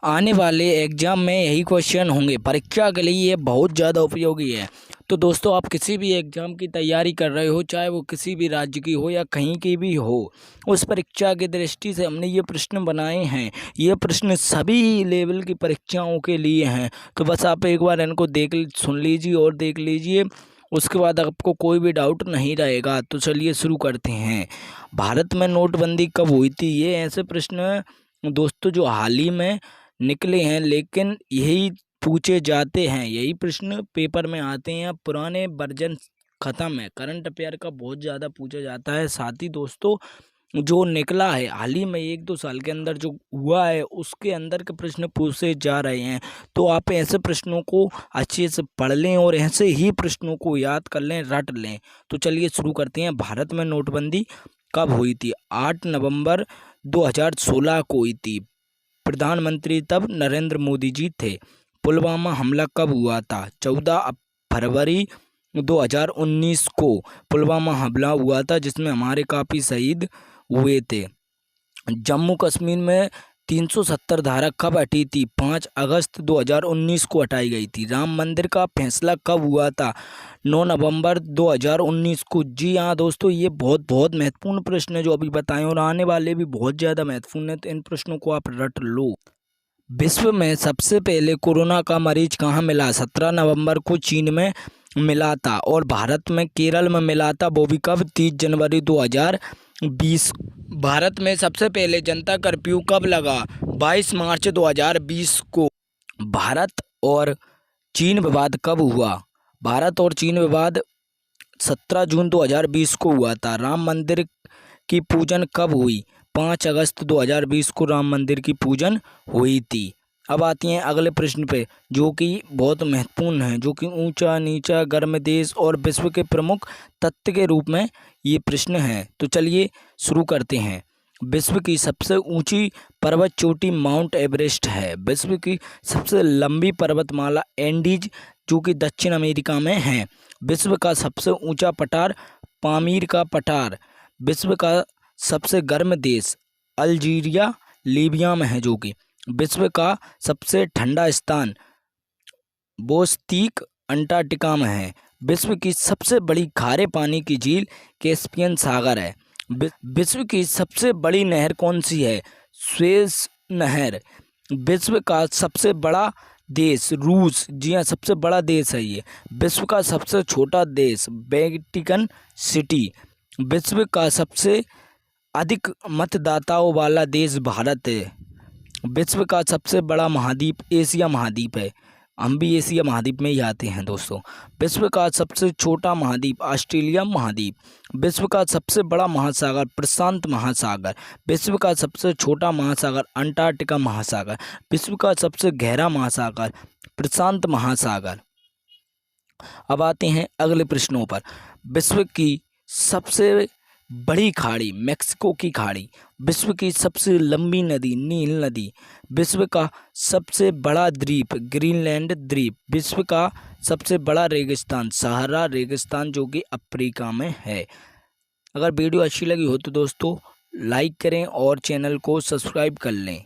आने वाले एग्जाम में यही क्वेश्चन होंगे। परीक्षा के लिए ये बहुत ज़्यादा उपयोगी है। तो दोस्तों, आप किसी भी एग्ज़ाम की तैयारी कर रहे हो, चाहे वो किसी भी राज्य की हो या कहीं की भी हो, उस परीक्षा की दृष्टि से हमने ये प्रश्न बनाए हैं। ये प्रश्न सभी लेवल की परीक्षाओं के लिए हैं। तो बस आप एक बार इनको सुन लीजिए और देख लीजिए, उसके बाद आपको कोई भी डाउट नहीं रहेगा। तो चलिए शुरू करते हैं। भारत में नोटबंदी कब हुई थी? ये ऐसे प्रश्न दोस्तों जो हाल ही में निकले हैं, लेकिन यही पूछे जाते हैं, यही प्रश्न पेपर में आते हैं। अब पुराने वर्जन ख़त्म है, करंट अफेयर का बहुत ज़्यादा पूछा जाता है। साथ ही दोस्तों, जो निकला है हाल ही में 1-2 साल के अंदर जो हुआ है, उसके अंदर के प्रश्न पूछे जा रहे हैं। तो आप ऐसे प्रश्नों को अच्छे से पढ़ लें और ऐसे ही प्रश्नों को याद कर लें, रट लें। तो चलिए शुरू करते हैं। भारत में नोटबंदी कब हुई थी? 8 नवंबर 2016 को हुई थी। प्रधानमंत्री तब नरेंद्र मोदी जी थे। पुलवामा हमला कब हुआ था? 14 फरवरी 2019 को पुलवामा हमला हुआ था, जिसमें हमारे काफ़ी शहीद हुए थे। जम्मू कश्मीर में 370 धारा कब हटी थी? 5 अगस्त 2019 को हटाई गई थी। राम मंदिर का फैसला कब हुआ था? 9 नवंबर 2019 को। जी हाँ दोस्तों, ये बहुत बहुत महत्वपूर्ण प्रश्न है जो अभी बताएं, और आने वाले भी बहुत ज़्यादा महत्वपूर्ण है। तो इन प्रश्नों को आप रट लो। विश्व में सबसे पहले कोरोना का मरीज कहाँ मिला? 17 नवंबर को चीन में मिला था, और भारत में केरल में मिला था। वो भी कब? 30 जनवरी 2020। भारत में सबसे पहले जनता कर्फ्यू कब लगा? 22 मार्च 2020 को। भारत और चीन विवाद कब हुआ? भारत और चीन विवाद 17 जून 2020 को हुआ था। राम मंदिर की पूजन कब हुई? 5 अगस्त 2020 को राम मंदिर की पूजन हुई थी। अब आती हैं अगले प्रश्न पे, जो कि बहुत महत्वपूर्ण है, जो कि ऊंचा नीचा गर्म देश और विश्व के प्रमुख तत्व के रूप में ये प्रश्न है। तो चलिए शुरू करते हैं। विश्व की सबसे ऊंची पर्वत चोटी माउंट एवरेस्ट है। विश्व की सबसे लंबी पर्वतमाला एंडीज, जो कि दक्षिण अमेरिका में है। विश्व का सबसे ऊंचा पठार पामीर का पठार। विश्व का सबसे गर्म देश अल्जीरिया लीबिया में है। जो कि विश्व का सबसे ठंडा स्थान बोस्तीक अंटार्कटिका में है। विश्व की सबसे बड़ी खारे पानी की झील कैस्पियन सागर है। विश्व की सबसे बड़ी नहर कौन सी है? स्वेज नहर। विश्व का सबसे बड़ा देश रूस। जी हाँ, सबसे बड़ा देश है ये। विश्व का सबसे छोटा देश वेटिकन सिटी। विश्व का सबसे अधिक मतदाताओं वाला देश भारत है। विश्व का सबसे बड़ा महाद्वीप एशिया महाद्वीप है। हम भी एशिया महाद्वीप में ही आते हैं दोस्तों। विश्व का सबसे छोटा महाद्वीप ऑस्ट्रेलिया महाद्वीप। विश्व का सबसे बड़ा महासागर प्रशांत महासागर। विश्व का सबसे छोटा महासागर अंटार्कटिका महासागर। विश्व का सबसे गहरा महासागर प्रशांत महासागर। अब आते हैं अगले प्रश्नों पर। विश्व की सबसे बड़ी खाड़ी मेक्सिको की खाड़ी। विश्व की सबसे लंबी नदी नील नदी। विश्व का सबसे बड़ा द्वीप ग्रीनलैंड द्वीप। विश्व का सबसे बड़ा रेगिस्तान सहारा रेगिस्तान, जो कि अफ्रीका में है। अगर वीडियो अच्छी लगी हो तो दोस्तों लाइक करें और चैनल को सब्सक्राइब कर लें।